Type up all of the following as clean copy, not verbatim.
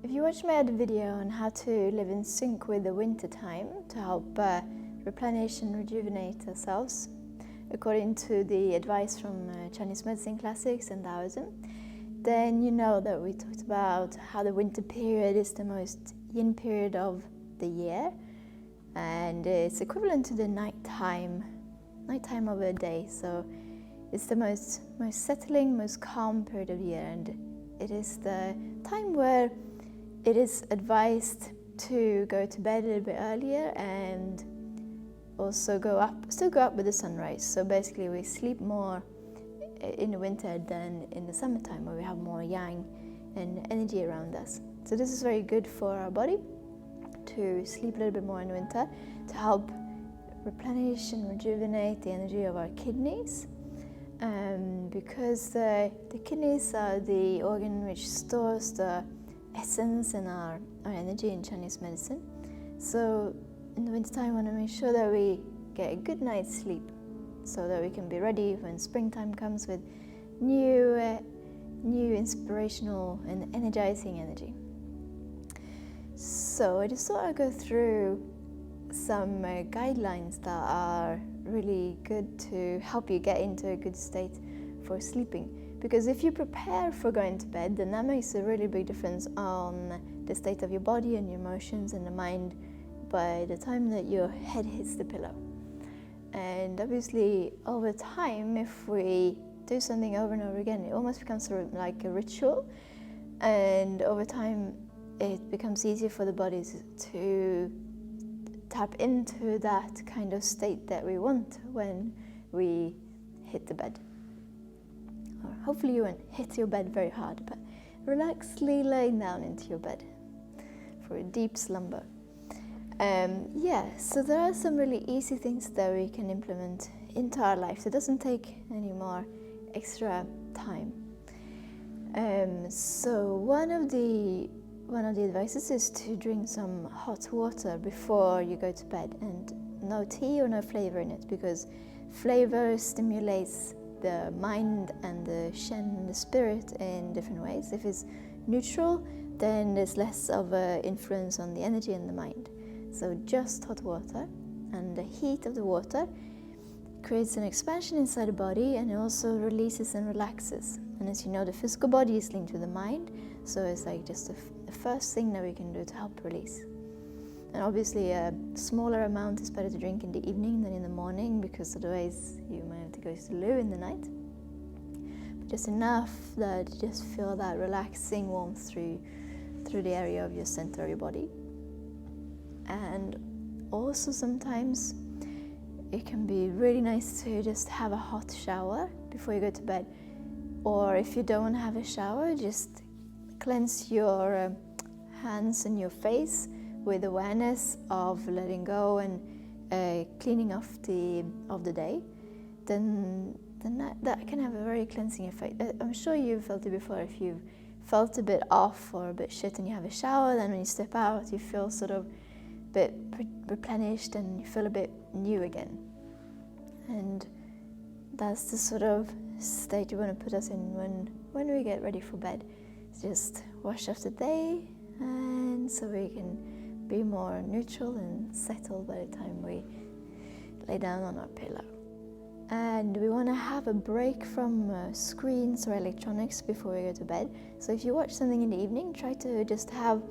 If you watched my other video on how to live in sync with the winter time to help replenish and rejuvenate ourselves, according to the advice from Chinese medicine classics and Taoism, then you know that we talked about how the winter period is the most yin period of the year, and it's equivalent to the nighttime of a day. So it's the most settling, most calm period of the year, and it is the time where it is advised to go to bed a little bit earlier and also still go up with the sunrise. So basically we sleep more in the winter than in the summertime, where we have more yang and energy around us. So this is very good for our body, to sleep a little bit more in the winter, to help replenish and rejuvenate the energy of our kidneys, because the kidneys are the organ which stores the essence and our energy in Chinese medicine. So in the winter time, we want to make sure that we get a good night's sleep, so that we can be ready when springtime comes with new inspirational and energizing energy. So I just thought I'd go through some guidelines that are really good to help you get into a good state for sleeping. Because if you prepare for going to bed, then that makes a really big difference on the state of your body and your emotions and the mind by the time that your head hits the pillow. And obviously, over time, if we do something over and over again, it almost becomes sort of like a ritual. And over time, it becomes easier for the body to tap into that kind of state that we want when we hit the bed. Or hopefully you won't hit your bed very hard, but relaxedly laying down into your bed for a deep slumber. So there are some really easy things that we can implement into our life. So it doesn't take any more extra time. So one of the advices is to drink some hot water before you go to bed, and no tea or no flavor in it, because flavor stimulates the mind and the shen, the spirit, in different ways. If it's neutral, then there's less of an influence on the energy and the mind. So just hot water, and the heat of the water creates an expansion inside the body, and it also releases and relaxes. And as you know, the physical body is linked with the mind, so it's like just the first thing that we can do to help release. And obviously a smaller amount is better to drink in the evening than in the morning, because otherwise you might have to go to the loo in the night. But just enough that you just feel that relaxing warmth through the area of your center of your body. And also sometimes it can be really nice to just have a hot shower before you go to bed. Or if you don't want to have a shower, just cleanse your hands and your face with awareness of letting go and cleaning off of the day. Then that can have a very cleansing effect. I'm sure you've felt it before. If you've felt a bit off or a bit shit and you have a shower, then when you step out, you feel sort of a bit replenished and you feel a bit new again. And that's the sort of state you want to put us in when we get ready for bed. Just wash off the day, and so we can be more neutral and settled by the time we lay down on our pillow. And we want to have a break from screens or electronics before we go to bed. So if you watch something in the evening, try to just have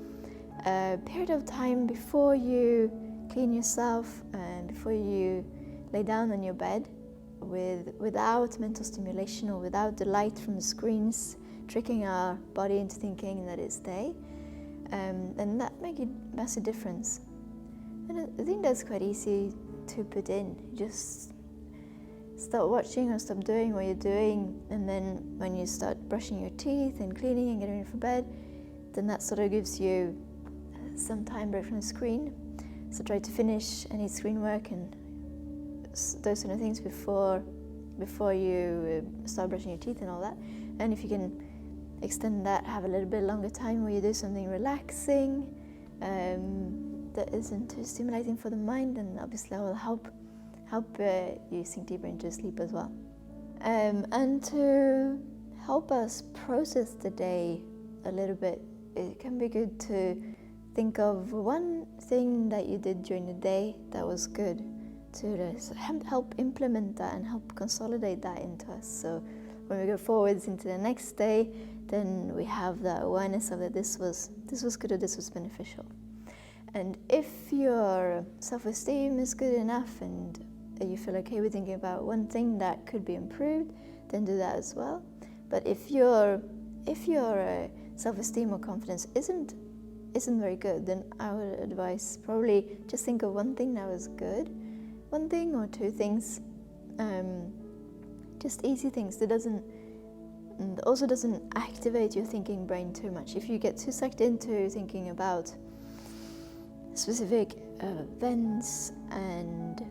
a period of time before you clean yourself and before you lay down on your bed without mental stimulation or without the light from the screens tricking our body into thinking that it's day. And that makes a massive difference. And I think that's quite easy to put in. Just stop watching or stop doing what you're doing, and then when you start brushing your teeth and cleaning and getting ready for bed, then that sort of gives you some time break from the screen. So try to finish any screen work and those kind of things before you start brushing your teeth and all that. And if you can extend that, have a little bit longer time where you do something relaxing that isn't too stimulating for the mind, and obviously that will help you sink deeper into sleep as well. And to help us process the day a little bit it can be good to think of one thing that you did during the day that was good, to help implement that and help consolidate that into us. So when we go forwards into the next day, then we have that awareness of that this was good or this was beneficial. And if your self-esteem is good enough and you feel okay with thinking about one thing that could be improved, then do that as well. But if your self-esteem or confidence isn't very good, then I would advise probably just think of one thing that was good, one thing or two things, just easy things that doesn't activate your thinking brain too much. If you get too sucked into thinking about specific events and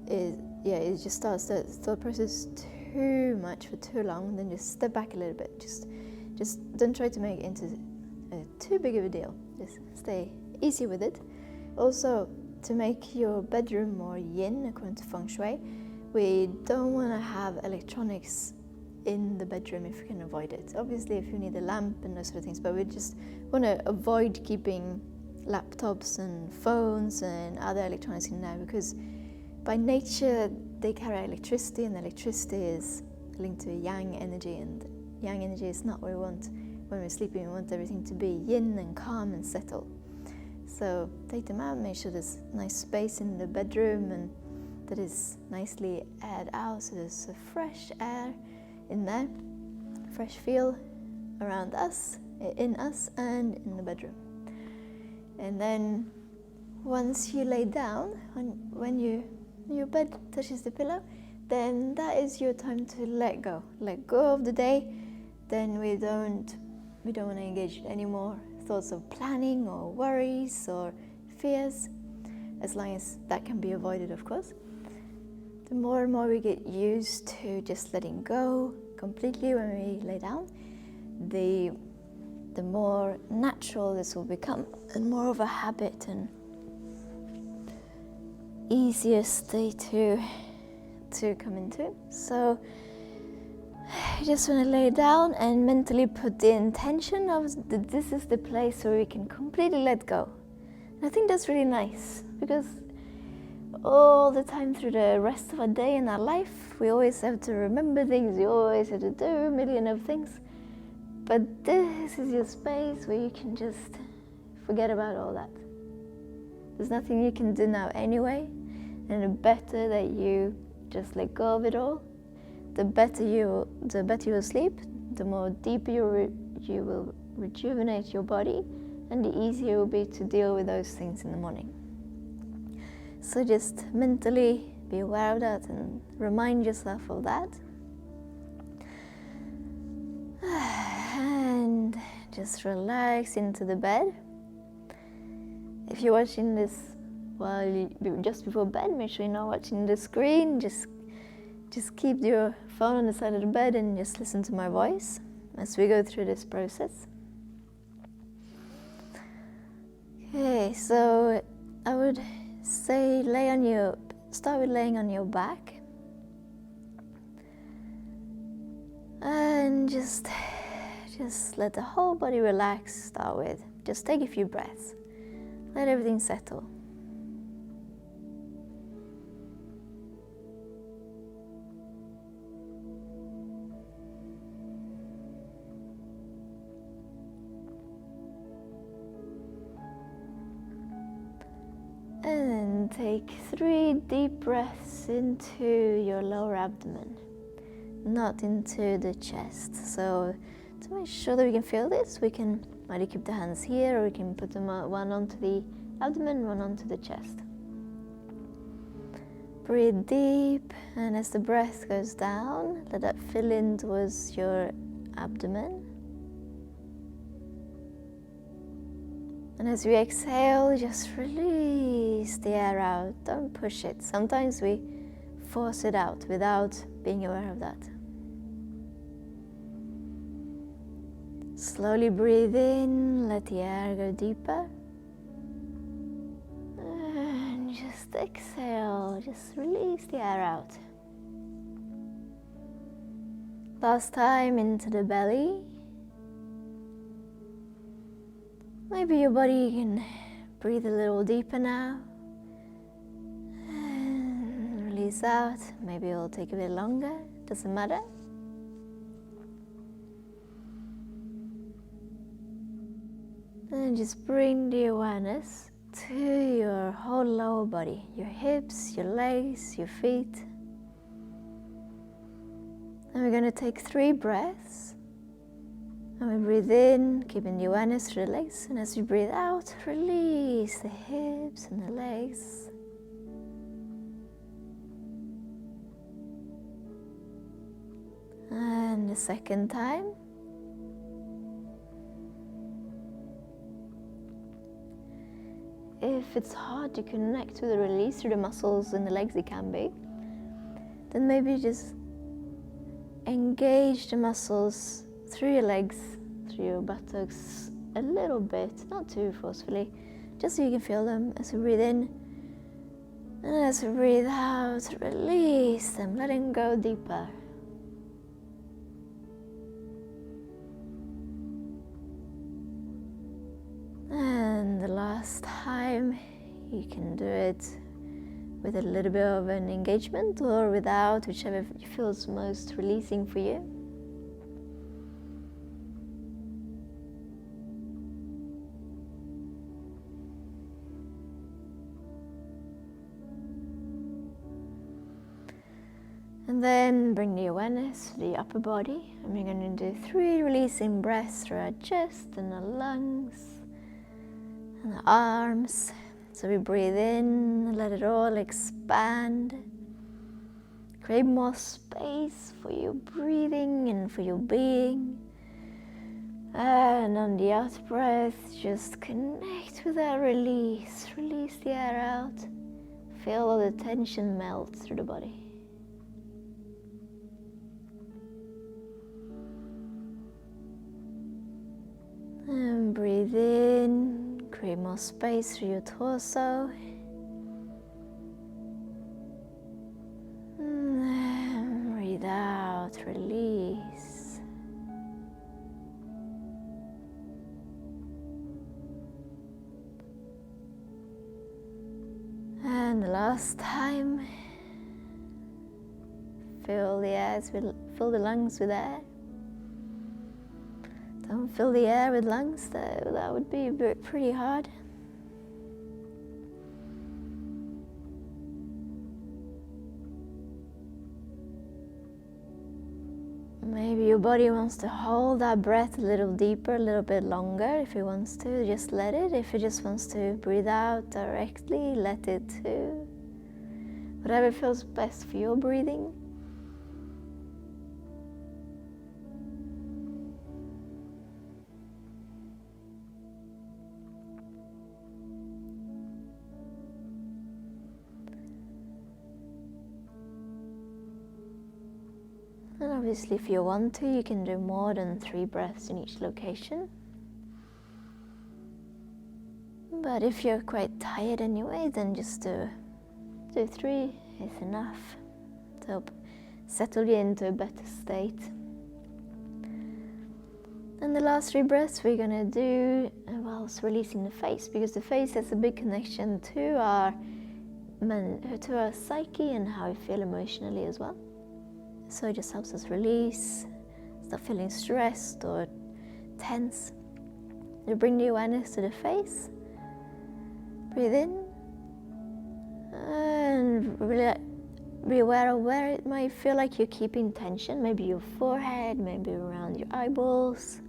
it just starts the thought process too much for too long, then just step back a little bit. Just don't try to make it into too big of a deal. Just stay easy with it. Also, to make your bedroom more yin according to feng shui, we don't want to have electronics in the bedroom if we can avoid it. Obviously, if you need a lamp and those sort of things, but we just want to avoid keeping laptops and phones and other electronics in there, because by nature they carry electricity, and electricity is linked to yang energy, and yang energy is not what we want when we're sleeping. We want everything to be yin and calm and settled. So take them out, make sure there's nice space in the bedroom and that is nicely aired out, so there's a fresh air in there, fresh feel around us, in us and in the bedroom. And then once you lay down, when your bed touches the pillow, then that is your time to let go of the day. Then we don't want to engage in any more thoughts of planning or worries or fears, as long as that can be avoided, of course. The more and more we get used to just letting go completely when we lay down, the more natural this will become and more of a habit and easier state to come into. So you just want to lay down and mentally put the intention of that this is the place where we can completely let go. And I think that's really nice, because all the time through the rest of our day in our life, we always have to remember things, we always have to do a million of things. But this is your space where you can just forget about all that. There's nothing you can do now anyway, and the better that you just let go of it all, the better you will sleep, the more deeper you will rejuvenate your body, and the easier it will be to deal with those things in the morning. So just mentally be aware of that and remind yourself of that. And just relax into the bed. If you're watching this just before bed, make sure you're not watching the screen. Just keep your phone on the side of the bed and just listen to my voice as we go through this process. Okay, so I would say start with laying on your back, and just let the whole body relax. Start with just take a few breaths, let everything settle. And take 3 deep breaths into your lower abdomen, not into the chest. So to make sure that we can feel this, we can either keep the hands here, or we can put them one onto the abdomen, one onto the chest. Breathe deep, and as the breath goes down, let that fill in towards your abdomen. And as we exhale, just release the air out. Don't push it. Sometimes we force it out without being aware of that. Slowly breathe in, let the air go deeper. And just exhale, just release the air out. Last time into the belly. Maybe your body can breathe a little deeper now. And release out. Maybe it'll take a bit longer. Doesn't matter. And just bring the awareness to your whole lower body. Your hips, your legs, your feet. And we're going to take 3 breaths. And we breathe in, keeping the awareness through the legs. And as we breathe out, release the hips and the legs. And the second time. If it's hard to connect with the release through the muscles in the legs, it can be, then maybe just engage the muscles through your legs, through your buttocks a little bit, not too forcefully, just so you can feel them as we breathe in. And as we breathe out, release them, let them go deeper. And the last time, you can do it with a little bit of an engagement or without, whichever feels most releasing for you. And then bring the awareness to the upper body, and we're going to do 3 releasing breaths through our chest and the lungs and the arms. So we breathe in, let it all expand. Create more space for your breathing and for your being. And on the out breath, just connect with that release. Release the air out. Feel all the tension melt through the body. And breathe in, create more space through your torso. And then breathe out, release. And the last time, fill the lungs with air. Don't fill the air with lungs, though. That would be pretty hard. Maybe your body wants to hold that breath a little deeper, a little bit longer. If it wants to, just let it. If it just wants to breathe out directly, let it too. Whatever feels best for your breathing. And obviously, if you want to, you can do more than 3 breaths in each location. But if you're quite tired anyway, then just do 3 is enough to help settle you into a better state. And the last 3 breaths we're going to do whilst releasing the face, because the face has a big connection to our psyche and how we feel emotionally as well. So it just helps us release, stop feeling stressed or tense. You bring the awareness to the face. Breathe in. And really be aware of where it might feel like you're keeping tension. Maybe your forehead, maybe around your eyeballs,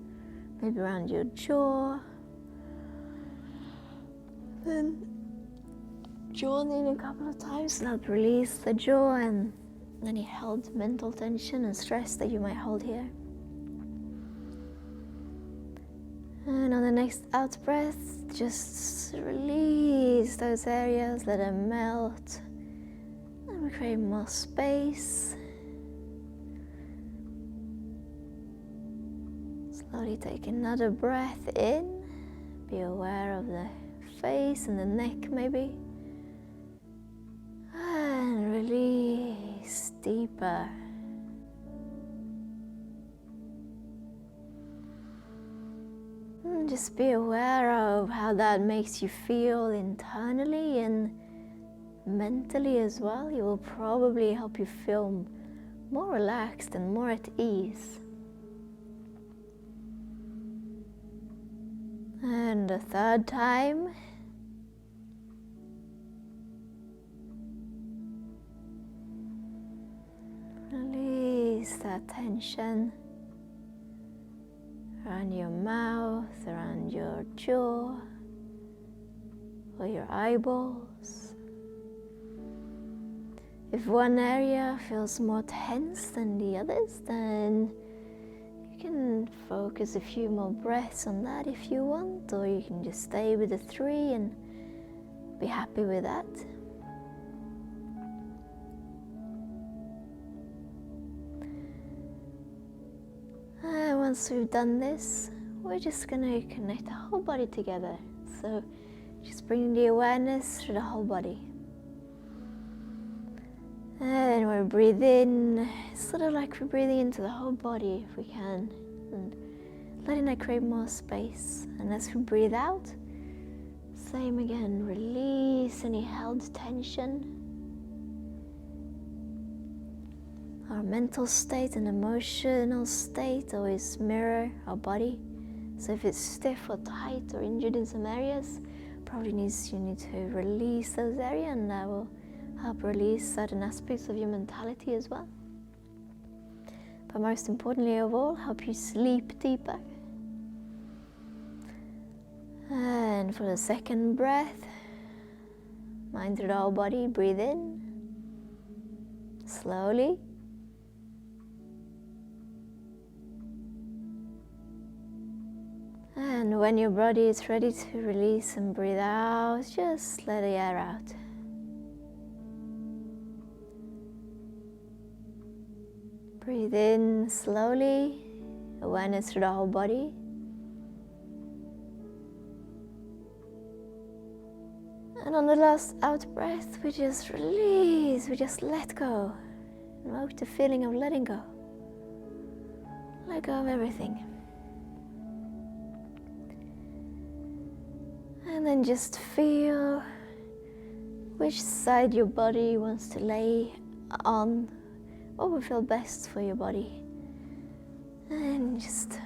maybe around your jaw. Then join in a couple of times and help release the jaw and any held mental tension and stress that you might hold here. And on the next out breath, just release those areas, let them melt. And we create more space. Slowly take another breath in. Be aware of the face and the neck maybe. And release deeper. And just be aware of how that makes you feel internally and mentally as well. It will probably help you feel more relaxed and more at ease. And the third time, release that tension around your mouth, around your jaw, or your eyeballs. If one area feels more tense than the others, then you can focus a few more breaths on that if you want, or you can just stay with the 3 and be happy with that. And once we've done this, we're just going to connect the whole body together. So just bring the awareness through the whole body. And we breathe in, sort of like we're breathing into the whole body if we can, and letting that create more space. And as we breathe out, same again, release any held tension. Our mental state and emotional state always mirror our body. So if it's stiff or tight or injured in some areas, probably you need to release those areas, and that will help release certain aspects of your mentality as well. But most importantly of all, help you sleep deeper. And for the second breath, mind through the whole body, breathe in, slowly. And when your body is ready to release and breathe out, just let the air out. Breathe in slowly, awareness through the whole body. And on the last out breath, we just release, we just let go. Invoke the feeling of letting go. Let go of everything. And then just feel which side your body wants to lay on, what will feel best for your body. And just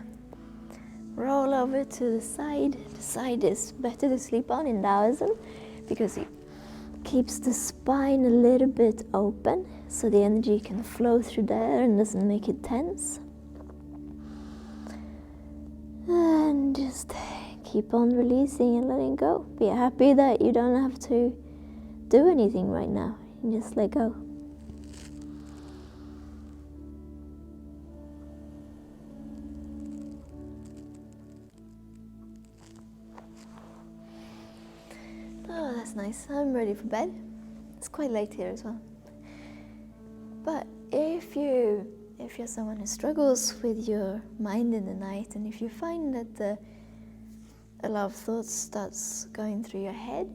roll over to the side. The side is better to sleep on in Taoism because it keeps the spine a little bit open so the energy can flow through there and doesn't make it tense. And just keep on releasing and letting go. Be happy that you don't have to do anything right now. You just let go. Oh, that's nice. I'm ready for bed. It's quite late here as well. But if you're someone who struggles with your mind in the night, and if you find that a lot of thoughts starts going through your head,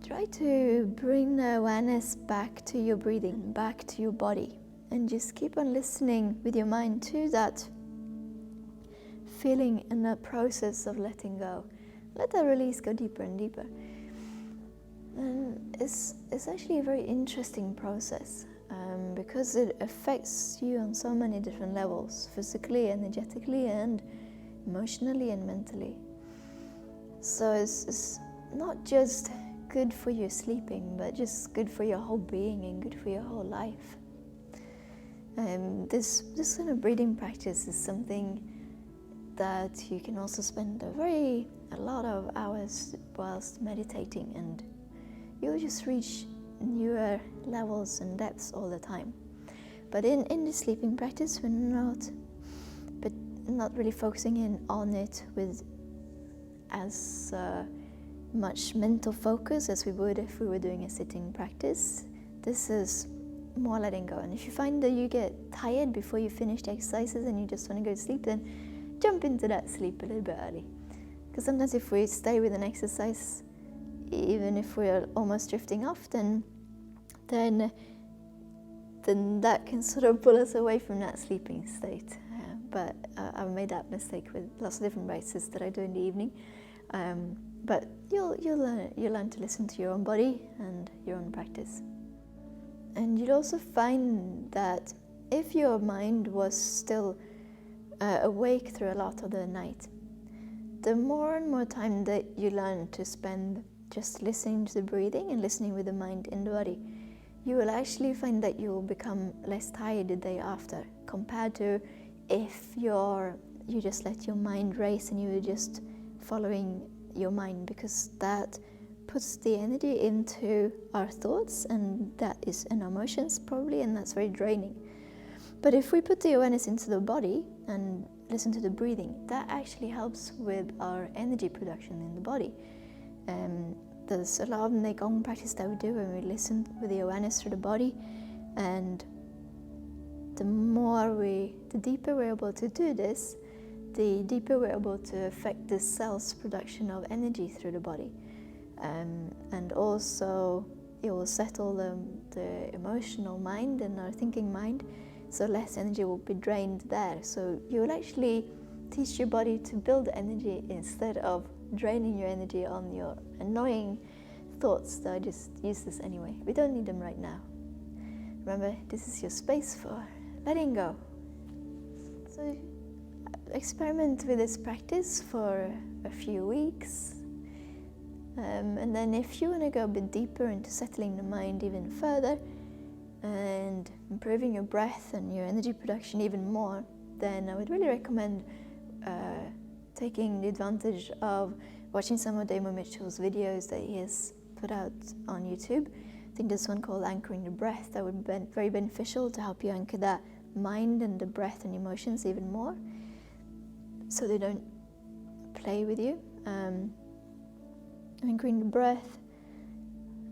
try to bring the awareness back to your breathing, back to your body, and just keep on listening with your mind to that feeling and that process of letting go. Let that release go deeper and deeper. And it's actually a very interesting process because it affects you on so many different levels, physically, energetically, and emotionally and mentally. So it's not just good for your sleeping, but just good for your whole being and good for your whole life. This kind of breathing practice is something that you can also spend a lot of hours whilst meditating, and you'll just reach newer levels and depths all the time. But in the sleeping practice, we're not really focusing in on it with as much mental focus as we would if we were doing a sitting practice. This is more letting go. And if you find that you get tired before you finish the exercises and you just want to go to sleep, then jump into that sleep a little bit early. Because sometimes if we stay with an exercise, even if we're almost drifting off, then that can sort of pull us away from that sleeping state. But I I've made that mistake with lots of different practices that I do in the evening. But you'll learn to listen to your own body and your own practice. And you'll also find that if your mind was still awake through a lot of the night, the more and more time that you learn to spend just listening to the breathing and listening with the mind in the body, you will actually find that you'll become less tired the day after, compared to if you just let your mind race and you're just following your mind, because that puts the energy into our thoughts and that is in our emotions probably, and that's very draining. But if we put the awareness into the body and listen to the breathing, that actually helps with our energy production in the body. There's a lot of Qigong practice that we do when we listen with the awareness through the body, and the deeper we're able to do this, the deeper we're able to affect the cell's production of energy through the body. And also it will settle the emotional mind and our thinking mind, so less energy will be drained there. So you will actually teach your body to build energy instead of draining your energy on your annoying thoughts that are just useless anyway. We don't need them right now. Remember, this is your space for letting go. So experiment with this practice for a few weeks. And then if you want to go a bit deeper into settling the mind even further and improving your breath and your energy production even more, then I would really recommend taking the advantage of watching some of Damon Mitchell's videos that he has put out on YouTube. I think there's one called Anchoring the Breath that would be very beneficial to help you anchor that mind and the breath and emotions even more, so they don't play with you. Anchoring the breath,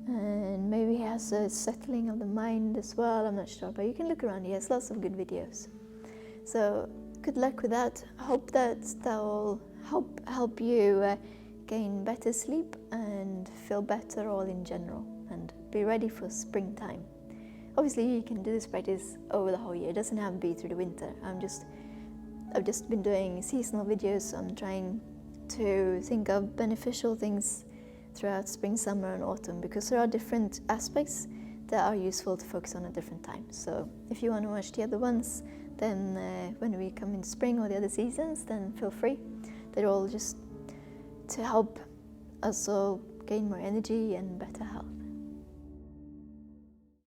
and maybe he has a settling of the mind as well, I'm not sure, but you can look around, he has lots of good videos. So good luck with that. I hope that will help you gain better sleep and feel better all in general, and be ready for springtime. Obviously you can do this practice over the whole year, it doesn't have to be through the winter. I've just been doing seasonal videos, so I'm trying to think of beneficial things throughout spring, summer and autumn, because there are different aspects that are useful to focus on at different times. So if you want to watch the other ones, then when we come in spring or the other seasons, then feel free. They're all just to help us all gain more energy and better health.